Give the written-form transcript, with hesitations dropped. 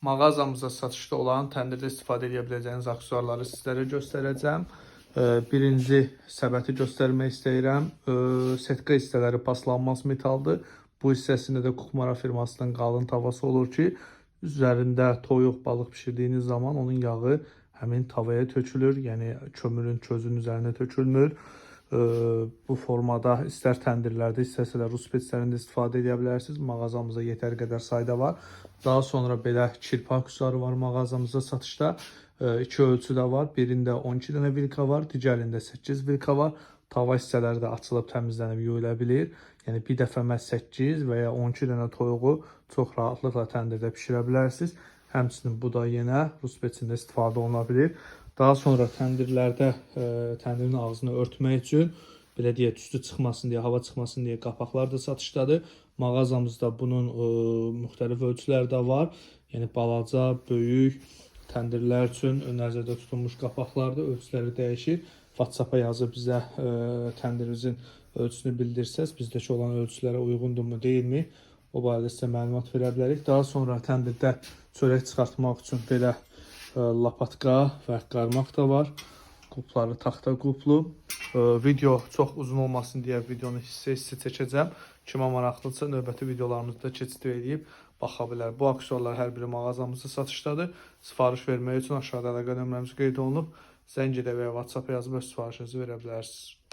mağazamızda satışda olan təndirdə istifadə edə biləcəyiniz aksesuarları sizlərə göstərəcəm. Birinci səbəti göstərmək istəyirəm. Setka hissələri paslanmaz metaldır. Bu hissəsində də Kukmara firmasının qalın tavası olur ki, üzərində toyuq, balıq pişirdiyiniz zaman onun yağı həmin tavaya tökülür. Yəni kömürün, közün üzərinə tökülmür. Bu formada istər təndirlərdə, istərsə də Rus speslərində istifadə edə bilərsiniz. Mağazamızda yetər qədər sayda var. Daha sonra belə kirpi aksesuarı var mağazamızda satışda. İki ölçüdə var. Birində 12 dənə vilka var, digərində 8 vilka var. Tava hissələri də açılıb təmizlənib yuyula bilir. Yəni bir dəfə məhz 8 və ya 12 dənə toyuğu çox rahatlıqla təndirdə pişirə bilərsiniz. Həmçinin bu da yenə Rus spesində istifadə oluna bilir. Daha sonra təndirlərdə təndirin ağzını örtmək üçün belə deyək, tüstü çıxmasın deyə, hava çıxmasın deyə qapaqlar da satışdadır. Mağazamızda bunun müxtəlif ölçüləri də var. Yəni balaca, böyük təndirlər üçün nəzərdə tutulmuş qapaqlardır. Ölçüləri dəyişir. WhatsApp-a yazıb bizə təndirinizin ölçüsünü bildirsəz, bizdəki olan ölçülərə uyğundurmu, deyilmi? O barədə sizə məlumat verə bilərik. Daha sonra təndirdə çörək çıxartmaq üçün belə lapatka və qarmaq da var. Qupları taxta quplu. Video çox uzun olmasın deyə videonu hissə-hissə çəkəcəm. Kimə maraqlıdırsa növbəti videolarımızda keçid edib baxa bilər. Bu aksesuarlar hər biri mağazamızda satışdadır. Sifariş vermək üçün aşağıda əlaqə nömrəmiz qeyd olunub. Zəng edə və ya WhatsApp yazıb öz sifarişinizi verə bilərsiniz.